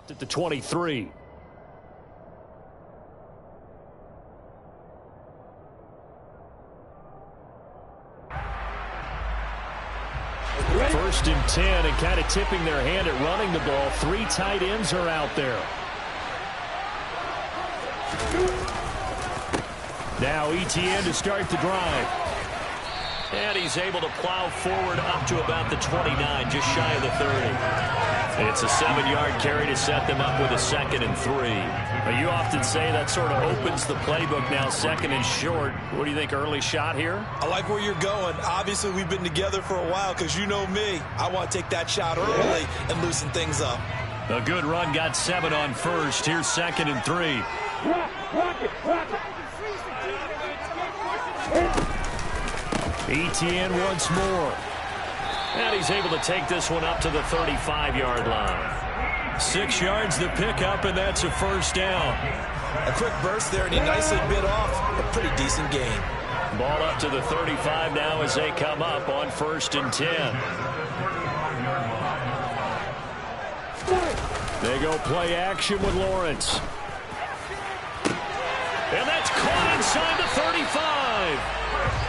At the 23. First and 10, and kind of tipping their hand at running the ball. 3 tight ends are out there. Now ETN to start the drive. And he's able to plow forward up to about the 29, just shy of the 30. It's a 7-yard carry to set them up with a 2nd and 3. But you often say that sort of opens the playbook now, 2nd and short. What do you think, early shot here? I like where you're going. Obviously, we've been together for a while because you know me. I want to take that shot early and loosen things up. A good run, got 7 on first. Here's 2nd and 3. ETN once more. And he's able to take this one up to the 35-yard line. 6 yards the pickup, and that's a first down. A quick burst there, and he nicely bit off a pretty decent gain. Ball up to the 35 now as they come up on 1st and 10. They go play action with Lawrence. And that's caught inside the 35.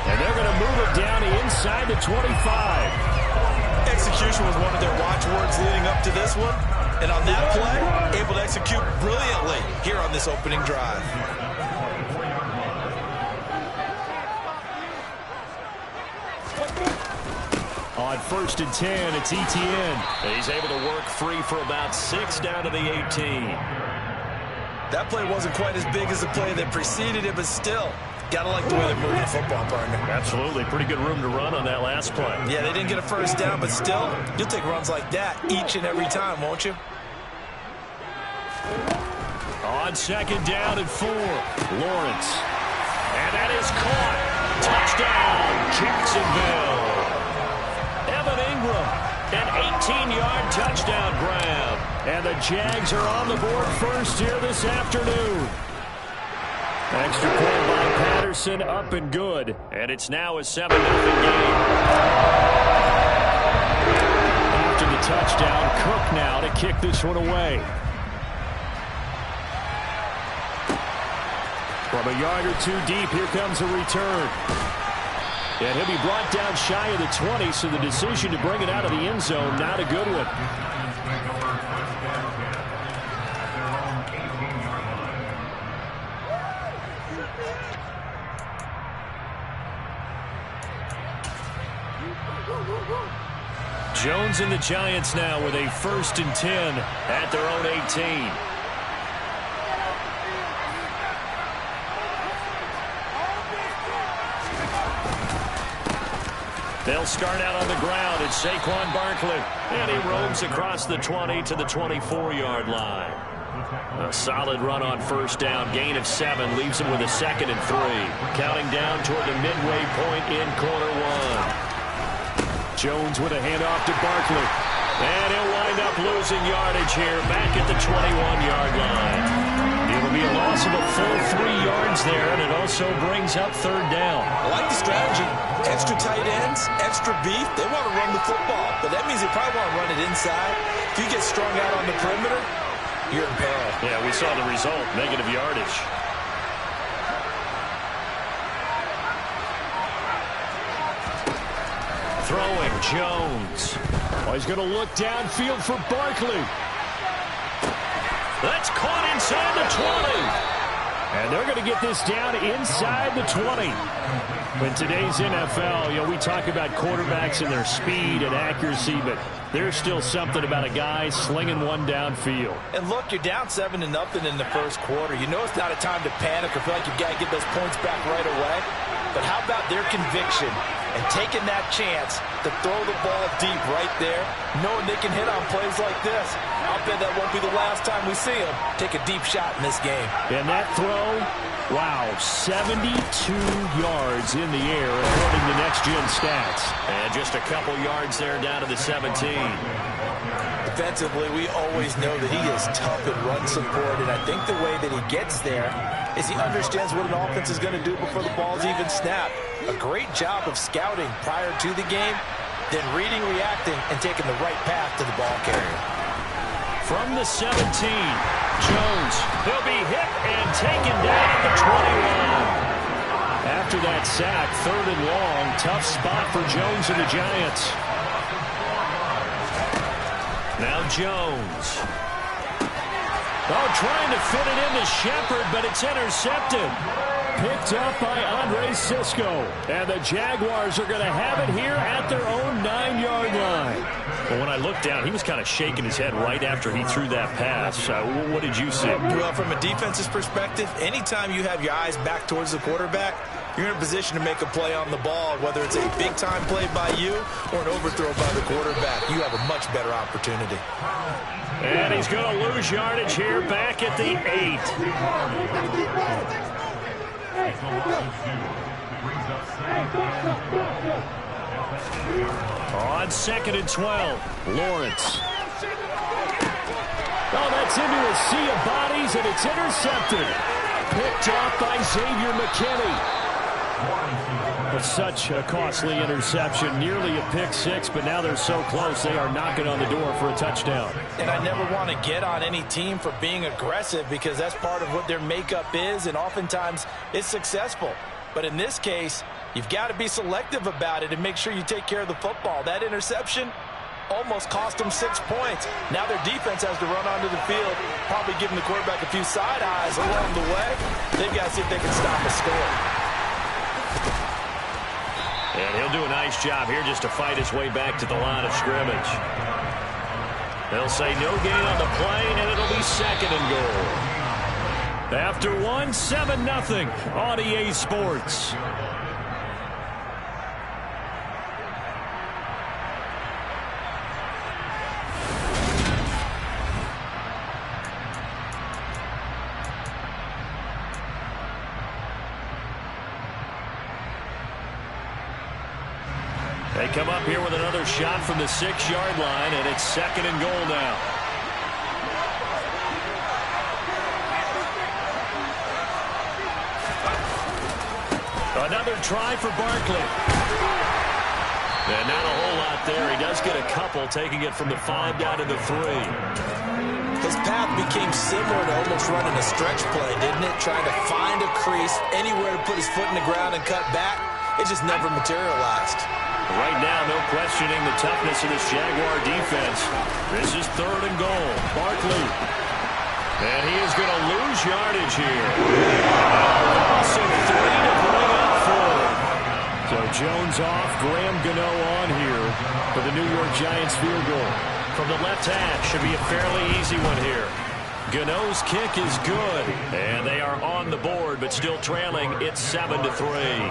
And they're going to move it down inside the 25. Execution was one of their watchwords leading up to this one. And on that play, able to execute brilliantly here on this opening drive. On 1st and 10, it's ETN. He's able to work free for about 6 down to the 18. That play wasn't quite as big as the play that preceded it, but still, gotta like the way they're moving the football, partner. Absolutely. Pretty good room to run on that last play. Yeah, they didn't get a first down, but still, you'll take runs like that each and every time, won't you? On 2nd down and 4, Lawrence. And that is caught. Touchdown, Jacksonville. Evan Ingram, an 18-yard touchdown grab. And the Jags are on the board first here this afternoon. Extra point by Patterson, up and good. And it's now a 7-0 game. After the touchdown, Cook now to kick this one away. From a yard or 2 deep, here comes a return. And he'll be brought down shy of the 20, so the decision to bring it out of the end zone, not a good one. Jones and the Giants now with a 1st and 10 at their own 18. They'll start out on the ground. It's Saquon Barkley. And he roams across the 20 to the 24-yard line. A solid run on 1st down. Gain of 7 leaves him with a 2nd and 3. Counting down toward the midway point in quarter 1. Jones with a handoff to Barkley. And he'll wind up losing yardage here back at the 21-yard line. It'll be a loss of a full 3 yards there, and it also brings up 3rd down. I like the strategy. Extra tight ends, extra beef. They want to run the football, but that means they probably want to run it inside. If you get strung out on the perimeter, you're in peril. Yeah, we saw the result, negative yardage. Throwing, Jones. Oh, he's going to look downfield for Barkley. That's caught inside the 20. And they're going to get this down inside the 20. In today's NFL, you know, we talk about quarterbacks and their speed and accuracy, but there's still something about a guy slinging one downfield. And look, you're down 7-0 in the first quarter. You know it's not a time to panic or feel like you've got to get those points back right away. But how about their conviction and taking that chance to throw the ball deep right there, knowing they can hit on plays like this? I'll bet that won't be the last time we see them take a deep shot in this game. And that throw, wow, 72 yards in the air according to next-gen stats. And just a couple yards there down to the 17. Defensively, we always know that he is tough in run support, and I think the way that he gets there is he understands what an offense is going to do before the ball's even snapped. A great job of scouting prior to the game, then reading, reacting, and taking the right path to the ball carrier. From the 17, Jones. He'll be hit and taken down at the 21. After that sack, 3rd and long, tough spot for Jones and the Giants. Now Jones. Oh, trying to fit it into Shepard, but it's intercepted. Picked up by Andre Sisco. And the Jaguars are going to have it here at their own 9-yard line. Well, when I looked down, he was kind of shaking his head right after he threw that pass. What did you see? Well, from a defense's perspective, anytime you have your eyes back towards the quarterback, you're in a position to make a play on the ball, whether it's a big-time play by you or an overthrow by the quarterback. You have a much better opportunity. And he's going to lose yardage here back at the 8. On 2nd and 12, Lawrence. Oh, that's into a sea of bodies, and it's intercepted. Picked off by Xavier McKinney. But such a costly interception, nearly a pick six, but now they're so close they are knocking on the door for a touchdown. And I never want to get on any team for being aggressive because that's part of what their makeup is, and oftentimes it's successful. But in this case, you've got to be selective about it and make sure you take care of the football. That interception almost cost them 6 points. Now their defense has to run onto the field, probably giving the quarterback a few side eyes along the way. They've got to see if they can stop a score. And he'll do a nice job here just to fight his way back to the line of scrimmage. They'll say no gain on the play, and it'll be 2nd and goal. After 7-0 on EA Sports. They come up here with another shot from the 6-yard line, and it's 2nd and goal now. Another try for Barkley. And not a whole lot there. He does get a couple, taking it from the 5 down to the 3. His path became similar to almost running a stretch play, didn't it? Trying to find a crease, anywhere to put his foot in the ground and cut back. It just never materialized. Right now, no questioning the toughness of this Jaguar defense. This is 3rd and goal. Barkley. And he is going to lose yardage here. Loss of 3 to bring up 4. So Jones off, Graham Gano on here for the New York Giants field goal. From the left hash, should be a fairly easy one here. Gano's kick is good. And they are on the board, but still trailing. It's 7-3.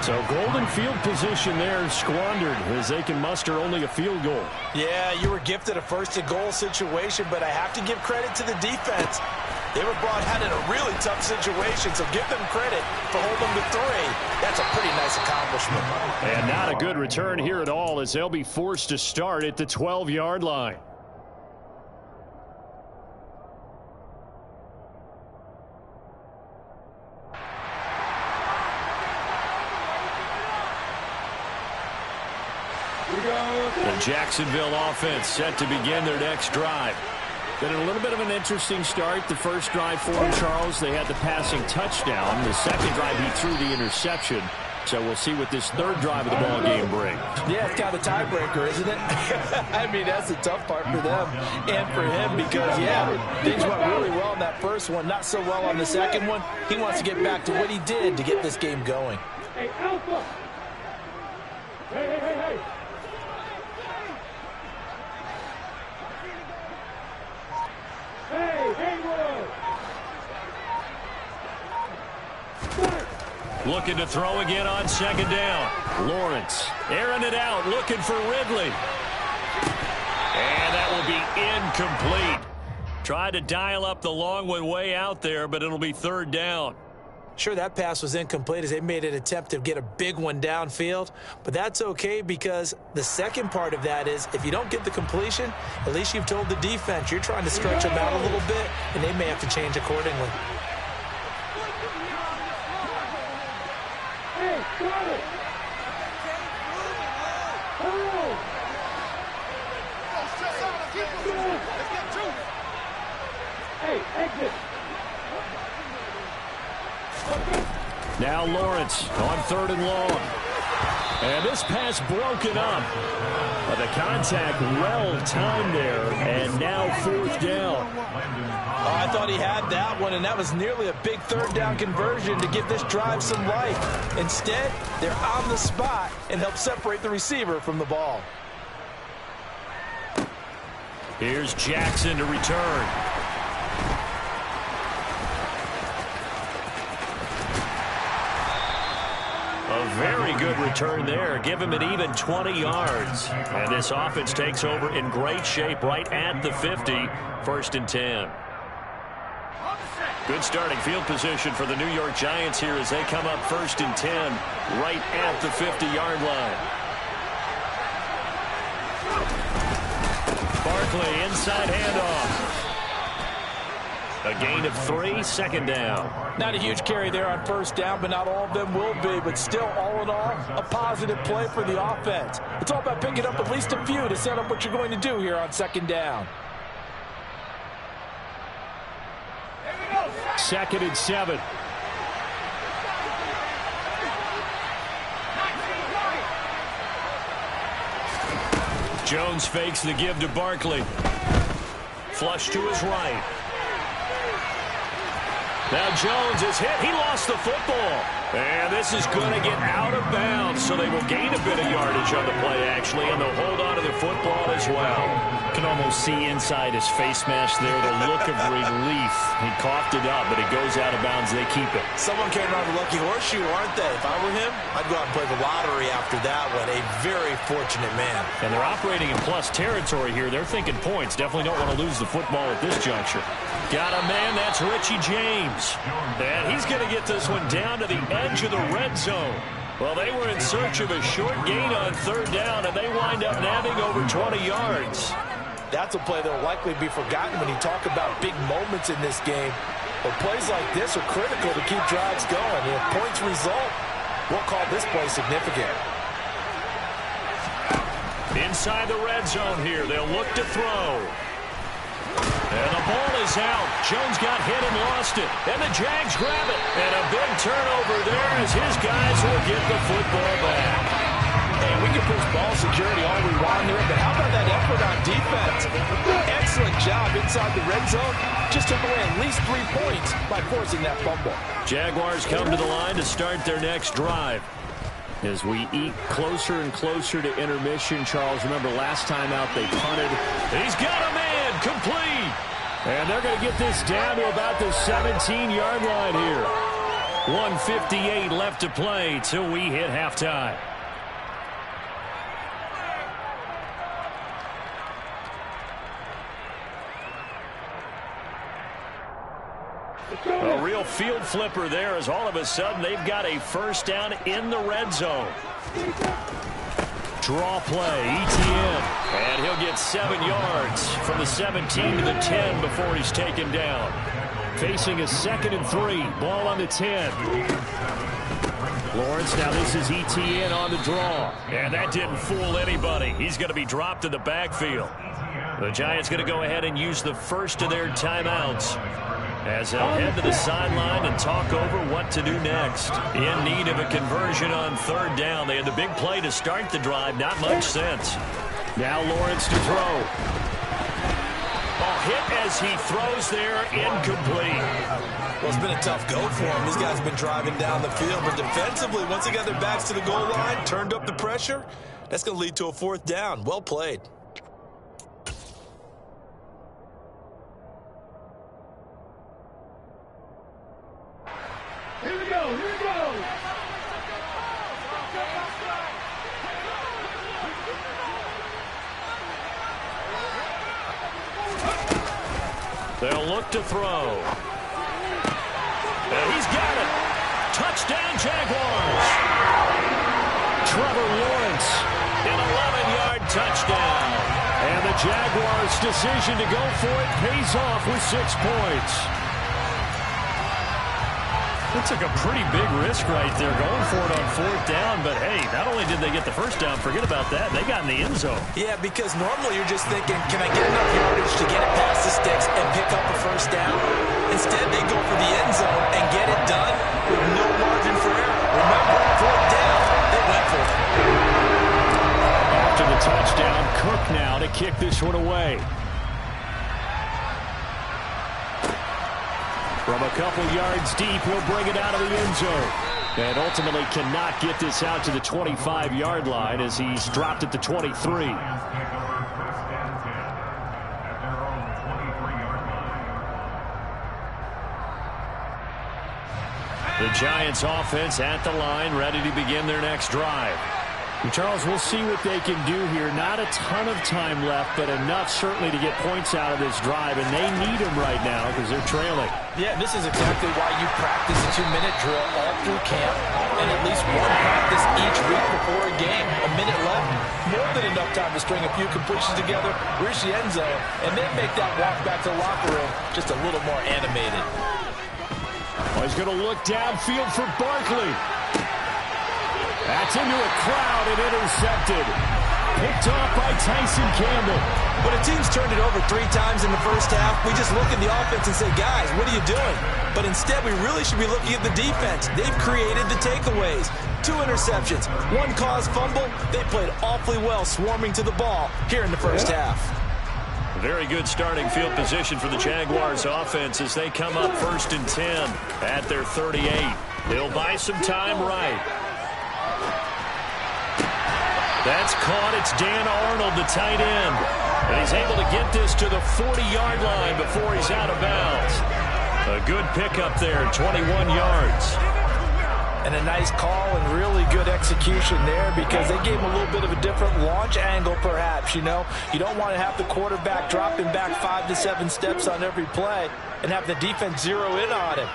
So golden field position there squandered as they can muster only a field goal. Yeah, you were gifted a 1st and goal situation, but I have to give credit to the defense. They were brought out in a really tough situation, so give them credit for holding the 3. That's a pretty nice accomplishment. And not a good return here at all as they'll be forced to start at the 12-yard line. The Jacksonville offense set to begin their next drive. Been a little bit of an interesting start. The first drive for him, Charles, they had the passing touchdown. The second drive, he threw the interception. So we'll see what this 3rd drive of the ball game brings. Yeah, it's kind of a tiebreaker, isn't it? I mean, that's the tough part for them and for him because, yeah, things went really well in that first one, not so well on the second one. He wants to get back to what he did to get this game going. Hey, Alpha! Hey! Looking to throw again on 2nd down. Lawrence airing it out, looking for Ridley. And that will be incomplete. Tried to dial up the long one way out there, but it'll be 3rd down. Sure, that pass was incomplete as they made an attempt to get a big one downfield, but that's okay because the second part of that is if you don't get the completion, at least you've told the defense you're trying to stretch them out a little bit, and they may have to change accordingly. Hey, got it! Oh! Hey, exit. Now Lawrence on 3rd and long. And this pass broken up. But the contact well timed there. And now 4th down. Oh, I thought he had that one, and that was nearly a big 3rd down conversion to give this drive some life. Instead, they're on the spot and help separate the receiver from the ball. Here's Jackson to return. A very good return there. Give him an even 20 yards. And this offense takes over in great shape right at the 50. 1st and 10. Good starting field position for the New York Giants here as they come up 1st and 10 right at the 50-yard line. Barkley inside handoff. A gain of 3, 2nd down. Not a huge carry there on 1st down, but not all of them will be. But still, all in all, a positive play for the offense. It's all about picking up at least a few to set up what you're going to do here on 2nd down. 2nd and 7. Jones fakes the give to Barkley. Flush to his right. Now Jones is hit. He lost the football. And this is going to get out of bounds, so they will gain a bit of yardage on the play, actually, and they'll hold on to the football as well. Can almost see inside his face mask there the look of relief. He coughed it up, but it goes out of bounds. They keep it. Someone came around the lucky horseshoe, aren't they? If I were him, I'd go out and play the lottery after that one. A very fortunate man. And they're operating in plus territory here. They're thinking points. Definitely don't want to lose the football at this juncture. Got a man. That's Richie James. And he's going to get this one down to the edge of the red zone. Well, they were in search of a short gain on 3rd down, and they wind up nabbing over 20 yards. That's a play that will likely be forgotten when you talk about big moments in this game. But plays like this are critical to keep drives going. If points result, we'll call this play significant. Inside the red zone here, they'll look to throw. And the ball is out. Jones got hit and lost it. And the Jags grab it. And a big turnover there as his guys will get the football back. And we can push ball security all we want here, but how about that effort on defense? Excellent job inside the red zone. Just took away at least 3 points by forcing that fumble. Jaguars come to the line to start their next drive. As we eat closer and closer to intermission, Charles, remember last time out they punted. He's got a man, complete. And they're going to get this down to about the 17-yard line here. 1:58 left to play till we hit halftime. A real field flipper there as all of a sudden they've got a 1st down in the red zone. Draw play, ETN. And he'll get 7 yards from the 17 to the 10 before he's taken down. Facing a 2nd and 3. Ball on the 10. Lawrence, now this is ETN on the draw. And that didn't fool anybody. He's going to be dropped in the backfield. The Giants going to go ahead and use the first of their timeouts as they'll head to the sideline and talk over what to do next. In need of a conversion on 3rd down. They had the big play to start the drive. Not much sense. Now Lawrence to throw. Hit as he throws there, incomplete. Well, it's been a tough go for him. These guys have been driving down the field, but defensively, once they got their backs to the goal line, turned up the pressure, that's going to lead to a 4th down. Well played. Here we go, here we go. They'll look to throw. And he's got it. Touchdown, Jaguars. Trevor Lawrence, an 11-yard touchdown. And the Jaguars' decision to go for it pays off with 6 points. They took a pretty big risk right there going for it on 4th down, but hey, not only did they get the first down, forget about that, they got in the end zone. Yeah, because normally you're just thinking, can I get enough yardage to get it past the sticks and pick up a first down? Instead, they go for the end zone and get it done with no margin for error. Remember, 4th down, they went for it. After the touchdown, Cook now to kick this one away. From a couple yards deep, he'll bring it out of the end zone. And ultimately cannot get this out to the 25-yard line as he's dropped at the 23. The Giants offense at the line, ready to begin their next drive. And Charles, we'll see what they can do here. Not a ton of time left, but enough certainly to get points out of this drive, and they need them right now because they're trailing. Yeah, this is exactly why you practice a 2-minute drill all through camp and at least one practice each week before a game. A minute left, more than enough time to string a few completions together, reach the end zone, and then make that walk back to the locker room just a little more animated. Oh, he's going to look downfield for Barkley. That's into a crowd and intercepted. Picked off by Tyson Campbell. When a team's turned it over 3 times in the first half, we just look at the offense and say, guys, what are you doing? But instead, we really should be looking at the defense. They've created the takeaways. 2 interceptions, 1 caused fumble. They played awfully well swarming to the ball here in the first half. Very good starting field position for the Jaguars offense as they come up 1st and 10 at their 38. They'll buy some time right. That's caught. It's Dan Arnold, the tight end. And he's able to get this to the 40-yard line before he's out of bounds. A good pickup there, 21 yards. And a nice call and really good execution there because they gave him a little bit of a different launch angle perhaps, you know. You don't want to have the quarterback dropping back 5 to 7 steps on every play and have the defense zero in on him.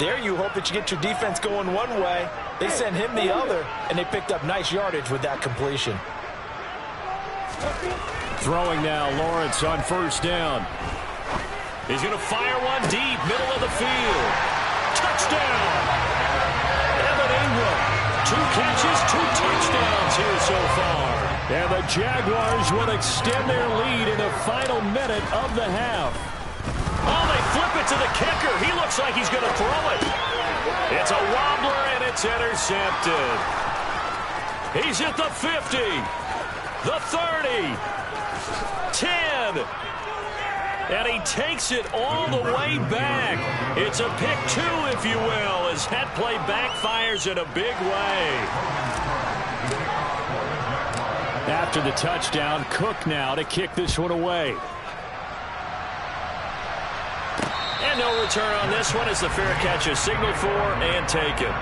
There you hope that you get your defense going one way. They sent him the other, and they picked up nice yardage with that completion. Throwing now, Lawrence on 1st down. He's going to fire one deep, middle of the field. Touchdown! Evan Ingram, 2 catches, 2 touchdowns here so far. And the Jaguars will extend their lead in the final minute of the half. Oh, they flip it to the kicker. He looks like he's going to throw it. It's a wobbler, and it's intercepted. He's at the 50, the 30, 10. And he takes it all the way back. It's a pick 2, if you will, as that play backfires in a big way. After the touchdown, Cook now to kick this one away. And no return on this one as the fair catch is signaled for and taken.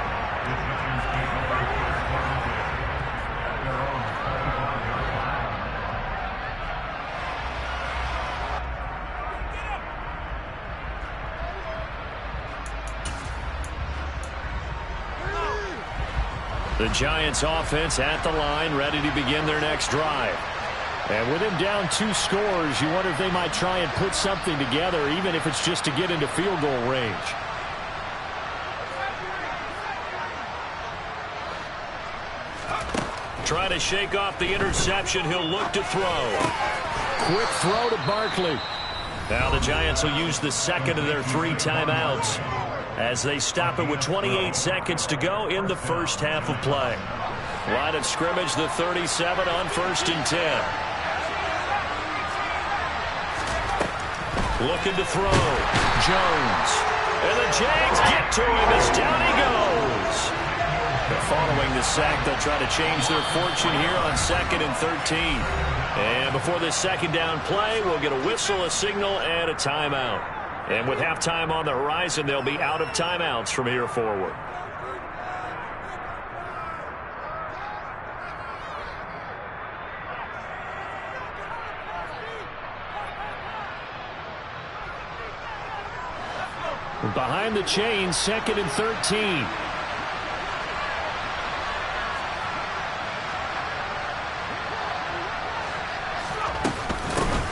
The Giants offense at the line, ready to begin their next drive. And with him down 2 scores, you wonder if they might try and put something together, even if it's just to get into field goal range. Trying to shake off the interception. He'll look to throw. Quick throw to Barkley. Now the Giants will use the second of their 3 timeouts as they stop it with 28 seconds to go in the first half of play. Line of scrimmage, the 37 on 1st and 10. Looking to throw. Jones. And the Jags get to him as down he goes. Following the sack, they'll try to change their fortune here on 2nd and 13. And before this second down play, we'll get a whistle, a signal, and a timeout. And with halftime on the horizon, they'll be out of timeouts from here forward. Behind the chains, 2nd and 13.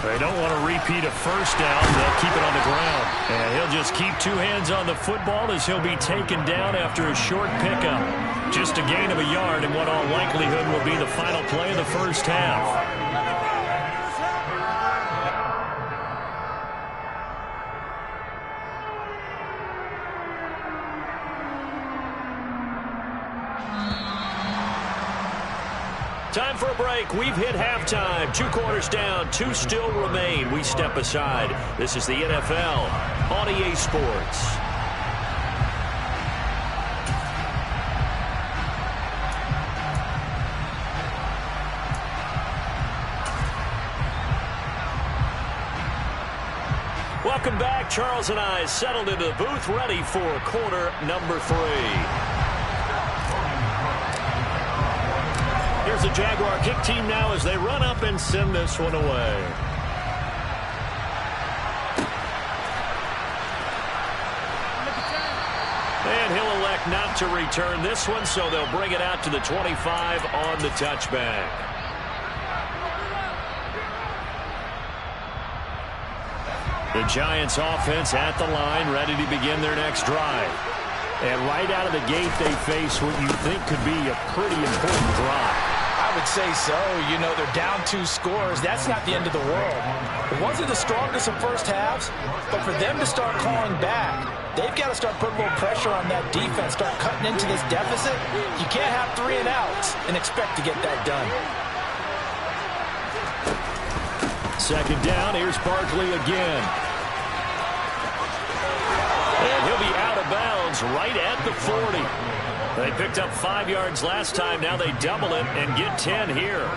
They don't want to repeat a first down. They'll keep it on the ground. And he'll just keep two hands on the football as he'll be taken down after a short pickup. Just a gain of a yard in what all likelihood will be the final play of the first half. Time for a break. We've hit halftime. 2 quarters down. 2 still remain. We step aside. This is the NFL on EA Sports. Welcome back. Charles and I settled into the booth, ready for quarter number 3. Here's the Jaguar kick team now as they run up and send this one away. And he'll elect not to return this one, so they'll bring it out to the 25 on the touchback. The Giants offense at the line, ready to begin their next drive. And right out of the gate, they face what you think could be a pretty important drive. I would say so. You know, they're down 2 scores. That's not the end of the world. It wasn't the strongest of first halves, but for them to start clawing back, they've got to start putting a little pressure on that defense, start cutting into this deficit. You can't have 3 and outs and expect to get that done. Second down, here's Barkley again. And he'll be out of bounds right at the 40. They picked up 5 yards last time. Now they double it and get 10 here.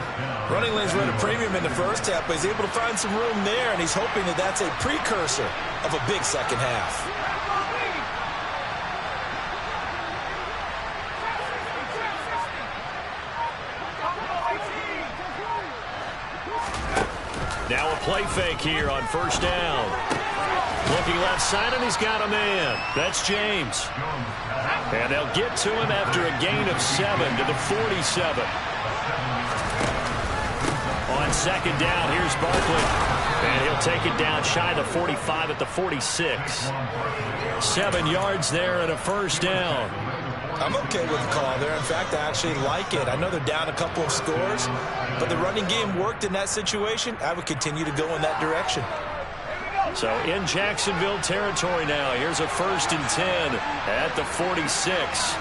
Running lanes were at a premium in the first half, but he's able to find some room there, and he's hoping that that's a precursor of a big second half. Now a play fake here on first down. Looking left side, and he's got a man. That's James. And they'll get to him after a gain of 7 to the 47. On second down, here's Barkley. And he'll take it down shy of the 45 at the 46. 7 yards there and a first down. I'm okay with the call there. In fact, I actually like it. I know they're down a couple of scores, but the running game worked in that situation. I would continue to go in that direction. So in Jacksonville territory now. Here's a 1st and 10 at the 46.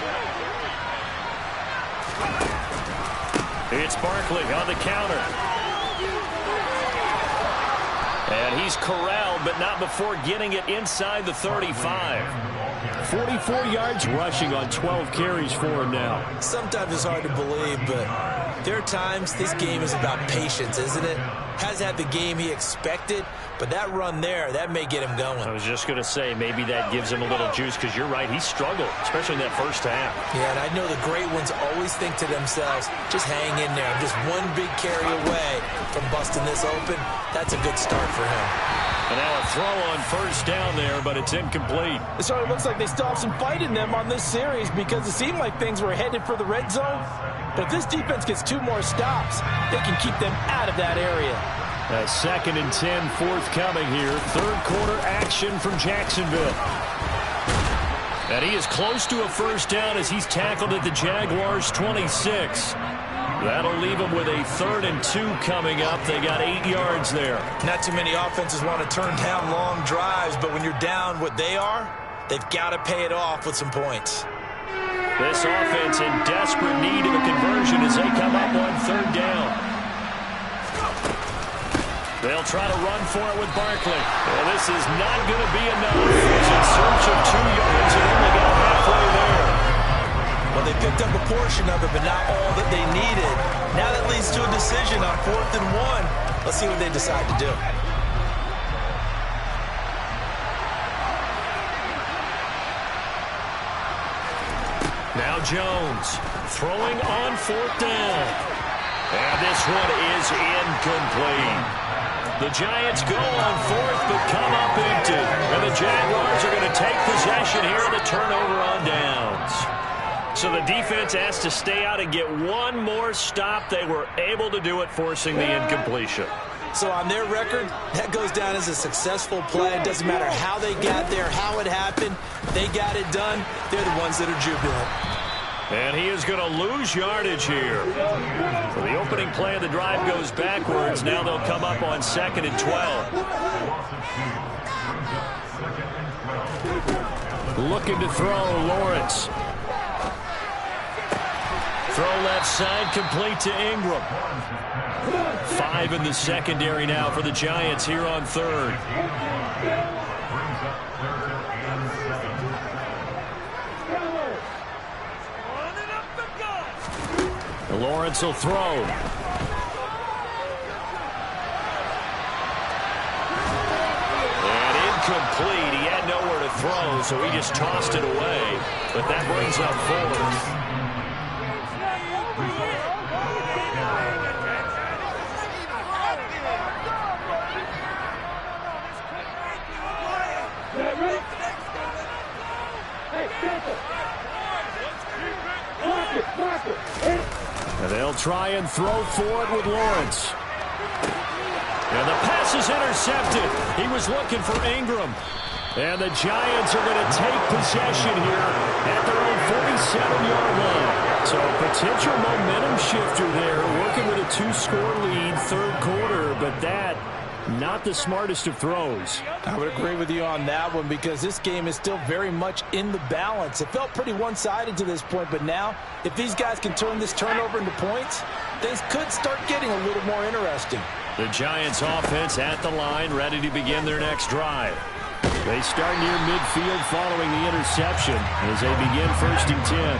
It's Barkley on the counter. And he's corralled, but not before getting it inside the 35. 44 yards rushing on 12 carries for him now. Sometimes it's hard to believe, but there are times this game is about patience, isn't it? Hasn't had the game he expected, but that run there, that may get him going. I was just going to say, maybe that gives him a little juice, because you're right, he struggled, especially in that first half. Yeah, and I know the great ones always think to themselves, just hang in there. I'm just one big carry away from busting this open. That's a good start for him. And now a throw on first down there, but it's incomplete. It sort of looks like they still have some fight in them on this series, because it seemed like things were headed for the red zone. But if this defense gets 2 more stops, they can keep them out of that area. A 2nd and 10 forthcoming here. 3rd quarter action from Jacksonville. And he is close to a first down as he's tackled at the Jaguars' 26. That'll leave them with a 3rd and 2 coming up. They got 8 yards there. Not too many offenses want to turn down long drives, but when you're down what they are, they've got to pay it off with some points. This offense in desperate need of a conversion as they come up on 3rd down. They'll try to run for it with Barkley. Well, this is not going to be enough. He's in search of 2 yards and only got halfway there. Well, they picked up a portion of it, but not all that they needed. Now that leads to a decision on 4th and 1. Let's see what they decide to do. Now Jones throwing on 4th down. And this one is incomplete. The Giants go on 4th, but come up empty. And the Jaguars are going to take possession here on the turnover on downs. So the defense asked to stay out and get 1 more stop. They were able to do it, forcing the incompletion. So on their record, that goes down as a successful play. It doesn't matter how they got there, how it happened. They got it done. They're the ones that are jubilant. And he is going to lose yardage here. So the opening play of the drive goes backwards. Now they'll come up on 2nd and 12. Looking to throw, Lawrence. Throw left side, complete to Ingram. 5 in the secondary now for the Giants here on 3rd. Lawrence will throw. And incomplete. He had nowhere to throw, so he just tossed it away. But that brings up 4th. And they'll try and throw for it with Lawrence. And the pass is intercepted. He was looking for Ingram. And the Giants are going to take possession here at their own 47-yard line. So potential momentum shifter there, working with a 2-score lead, 3rd quarter, but that not the smartest of throws. I would agree with you on that one because this game is still very much in the balance. It felt pretty one-sided to this point, but now if these guys can turn this turnover into points, things could start getting a little more interesting. The Giants offense at the line, ready to begin their next drive. They start near midfield following the interception as they begin 1st and 10.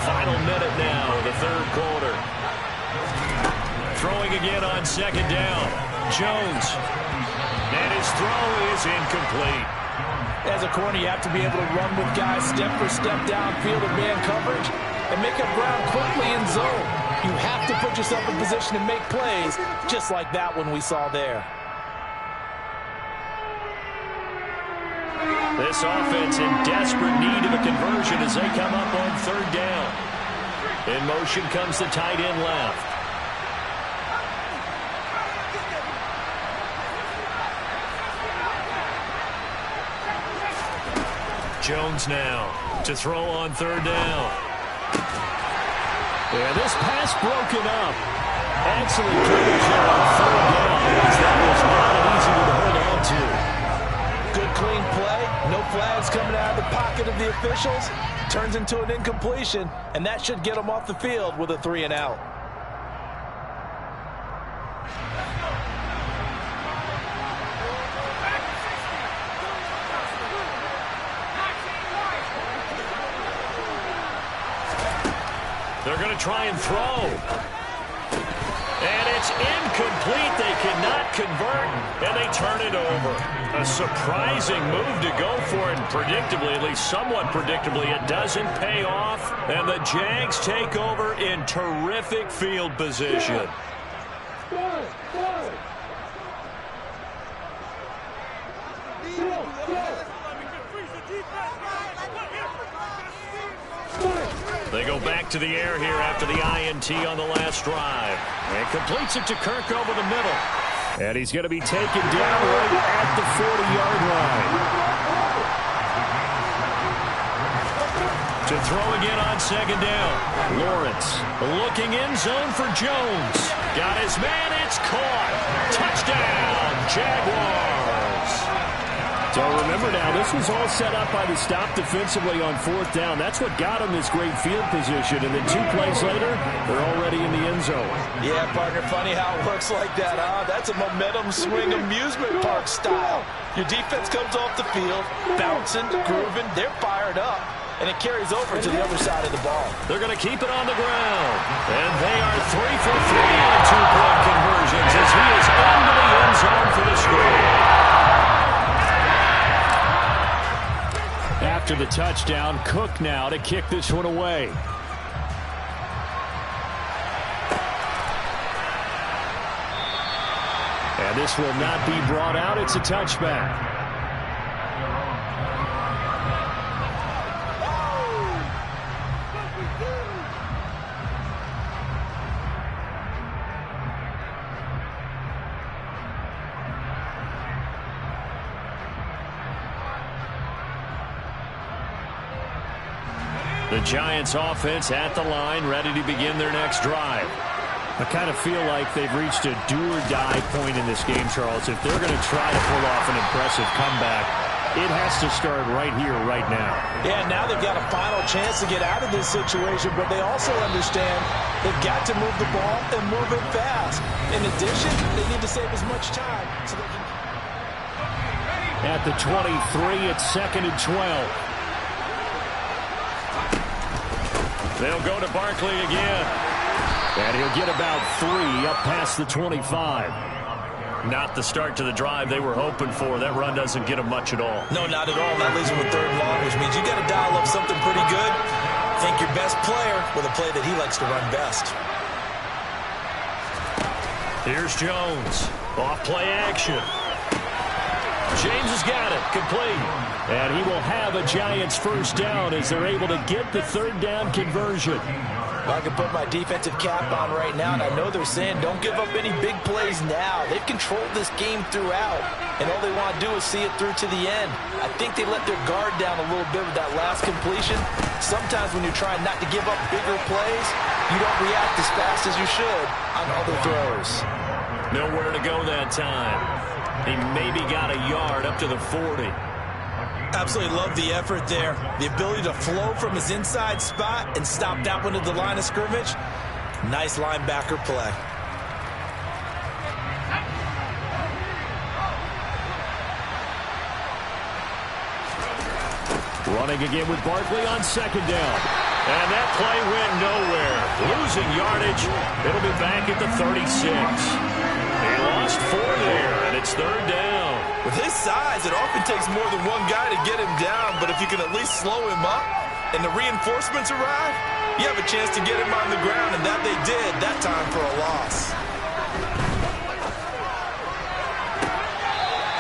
Final minute now of the 3rd quarter. Throwing again on 2nd down. Jones. And his throw is incomplete. As a corner, you have to be able to run with guys step for step downfield in man coverage and make up ground quickly in zone. You have to put yourself in position to make plays, just like that one we saw there. This offense in desperate need of a conversion as they come up on 3rd down. In motion comes the tight end left. Jones now to throw on 3rd down. Yeah, this pass broken up. Excellent coverage there on 3rd down, as that was not an easy one to hold on to. Good clean play. No flags coming out of the pocket of the officials. Turns into an incompletion, and that should get them off the field with a 3 and out. They're going to try and throw. And it's incomplete. They cannot convert, and they turn it over. A surprising move to go for it, and predictably, at least somewhat predictably, it doesn't pay off, and the Jags take over in terrific field position. They go back to the air here after the INT on the last drive. And completes it to Kirk over the middle. And he's going to be taken down right at the 40-yard line. To throw again on 2nd down. Lawrence looking in zone for Jones. Got his man. It's caught. Touchdown, Jaguars. So remember now, this was all set up by the stop defensively on 4th down. That's what got him this great field position. And then 2 plays later, they're already in the end zone. Yeah, partner, funny how it works like that, huh? That's a momentum swing amusement park style. Your defense comes off the field, bouncing, grooving, they're fired up, and it carries over to the other side of the ball. They're going to keep it on the ground. And they are 3 for 3 on 2-point conversions as he is into the end zone for the score. After the touchdown, Cook now to kick this one away. And this will not be brought out. It's a touchback. The Giants offense at the line, ready to begin their next drive. I kind of feel like they've reached a do-or-die point in this game, Charles. If they're going to try to pull off an impressive comeback, it has to start right here, right now. Yeah, now they've got a final chance to get out of this situation, but they also understand they've got to move the ball and move it fast. In addition, they need to save as much time so they can... At the 23, it's 2nd and 12. They'll go to Barkley again. And he'll get about 3 up past the 25. Not the start to the drive they were hoping for. That run doesn't get them much at all. No, not at all. That leaves them with 3rd and long, which means you got to dial up something pretty good. Think your best player with a play that he likes to run best. Here's Jones. Off play action. James has got it. Complete. And he will have a Giants first down as they're able to get the 3rd down conversion. I can put my defensive cap on right now, and I know they're saying don't give up any big plays now. They've controlled this game throughout, and all they want to do is see it through to the end. I think they let their guard down a little bit with that last completion. Sometimes when you're trying not to give up bigger plays, you don't react as fast as you should on other throws. Nowhere to go that time. He maybe got a yard up to the 40. Absolutely love the effort there. The ability to flow from his inside spot and stop that one at the line of scrimmage. Nice linebacker play. Running again with Barkley on 2nd down. And that play went nowhere. Losing yardage. It'll be back at the 36. They lost 4 there, and it's 3rd down. With his size, it often takes more than one guy to get him down, but if you can at least slow him up and the reinforcements arrive, you have a chance to get him on the ground, and that they did that time for a loss.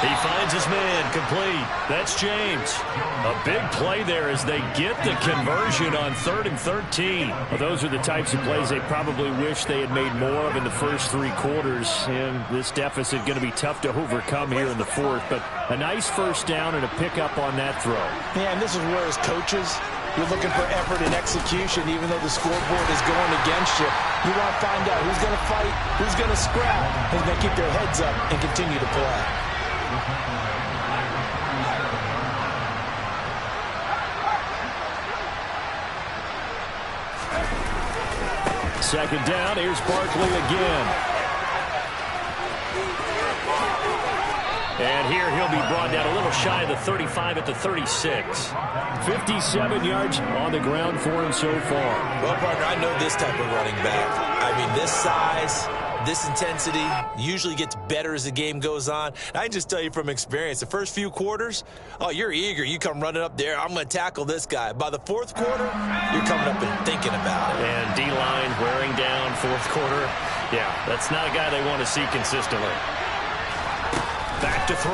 He finds his man, complete. That's James. A big play there as they get the conversion on 3rd and 13. Well, those are the types of plays they probably wish they had made more of in the first 3 quarters. And this deficit going to be tough to overcome here in the 4th. But a nice first down and a pickup on that throw. Yeah, and this is where as coaches, you're looking for effort and execution, even though the scoreboard is going against you. You want to find out who's going to fight, who's going to scrap, who's going to keep their heads up and continue to play. 2nd down. Here's Barkley again. And here he'll be brought down a little shy of the 35 at the 36. 57 yards on the ground for him so far. Well, partner, I know this type of running back. I mean, this size, this intensity usually gets better as the game goes on. And I can just tell you from experience, the first few quarters, oh, you're eager. You come running up there, I'm going to tackle this guy. By the 4th quarter, you're coming up and thinking about it. And D-line wearing down 4th quarter. Yeah, that's not a guy they want to see consistently. Back to throw.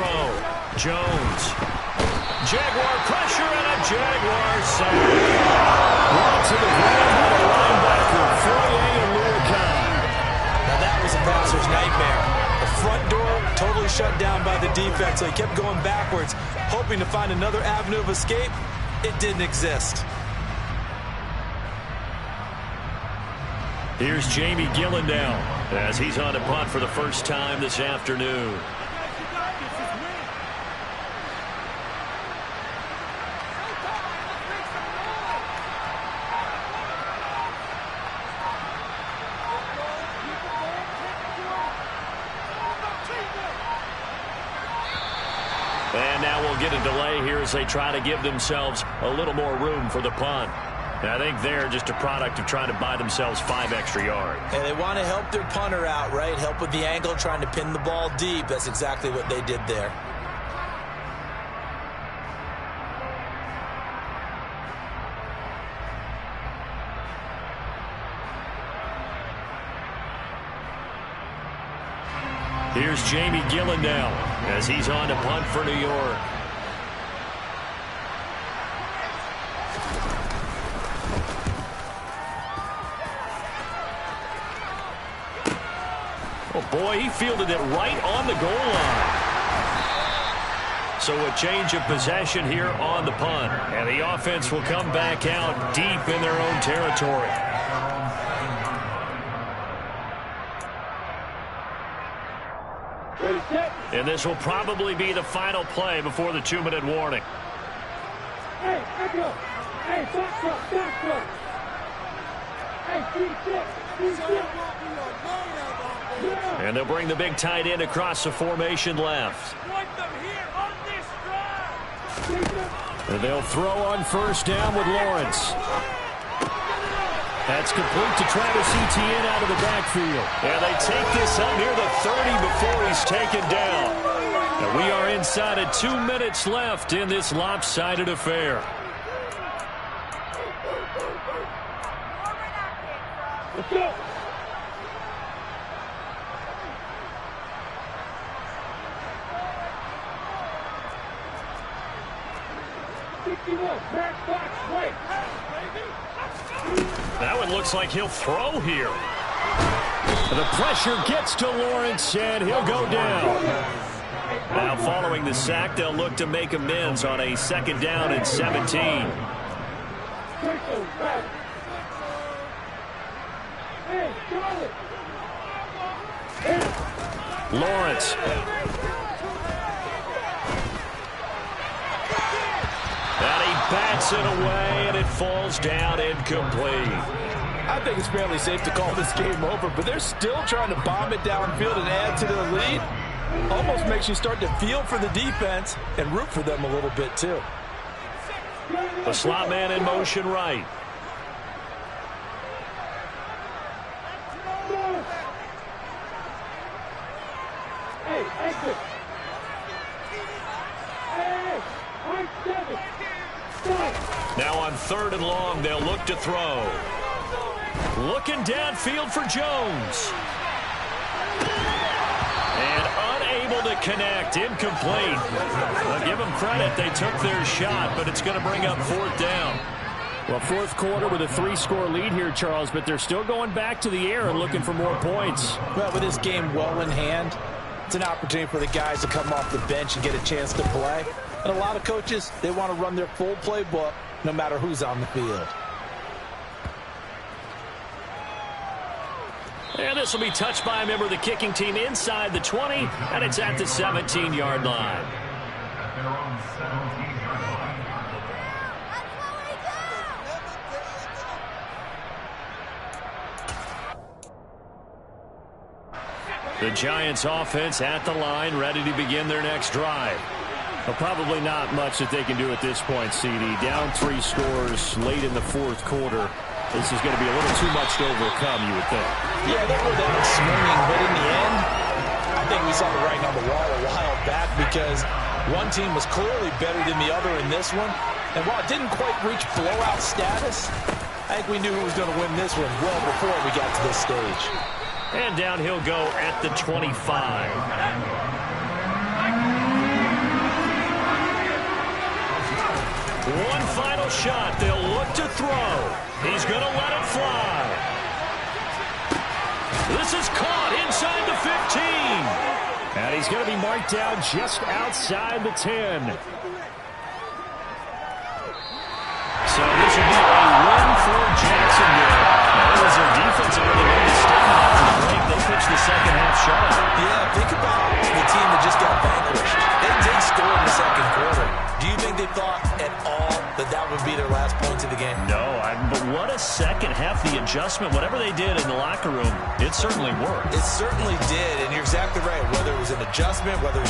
Jones. Jaguar pressure and a Jaguar sack. Brought to the ground by the linebacker, Foye and Luakai. Now that was a passer's nightmare. The front door totally shut down by the defense, so he kept going backwards, hoping to find another avenue of escape. It didn't exist. Here's Jamie Gillen now as he's on a punt for the first time this afternoon. And now we'll get a delay here as they try to give themselves a little more room for the punt. And I think they're just a product of trying to buy themselves 5 extra yards. And they want to help their punter out, right? Help with the angle, trying to pin the ball deep. That's exactly what they did there. Here's Jamie Gillen now as he's on to punt for New York. Oh, boy, he fielded it right on the goal line. So a change of possession here on the punt. And the offense will come back out deep in their own territory. And this will probably be the final play before the 2-minute warning. Hey, echo. Hey, back up, back up. Hey, D6. And they'll bring the big tight end across the formation left. And they'll throw on first down with Lawrence. That's complete to Travis Etienne out of the backfield. And they take this up near the 30 before he's taken down. And we are inside of 2 minutes left in this lopsided affair. Let's go. That one looks like he'll throw here. The pressure gets to Lawrence, and he'll go down. Now, following the sack, they'll look to make amends on a 2nd down and 17. Lawrence. And he bats it away, and it falls down incomplete. I think it's fairly safe to call this game over, but they're still trying to bomb it downfield and add to their lead. Almost makes you start to feel for the defense and root for them a little bit, too. The slot man in motion right. Hey, exit. Hey, I'm 7. Now on 3rd and long, they'll look to throw. Looking downfield for Jones. And unable to connect. Incomplete. I'll give them credit. They took their shot, but it's going to bring up 4th down. Well, 4th quarter with a 3-score lead here, Charles, but they're still going back to the air and looking for more points. Well, with this game well in hand, it's an opportunity for the guys to come off the bench and get a chance to play. And a lot of coaches, they want to run their full playbook no matter who's on the field. And this will be touched by a member of the kicking team inside the 20, and it's at the 17-yard line. The Giants offense at the line, ready to begin their next drive. Well, probably not much that they can do at this point, CD. Down 3 scores late in the 4th quarter. This is going to be a little too much to overcome, you would think. Yeah, they were down swinging, but in the end, I think we saw the writing on the wall a while back because one team was clearly better than the other in this one. And while it didn't quite reach blowout status, I think we knew who was going to win this one well before we got to this stage. And down he'll go at the 25. One final shot. They'll look to throw. He's going to let it fly. This is caught inside the 15. And he's going to be marked down just outside the 10. So this will be a win for Jacksonville. Now, it was their defense that really made the statement after the break. They pitched the second half shutout. Yeah, think about the team that just got vanquished. They did score in the 2nd quarter. Do you think they thought at all that that would be their last points of the game? No, but what a second half. The adjustment, whatever they did in the locker room, it certainly worked. It certainly did, and you're exactly right. Whether it was an adjustment, whether it was just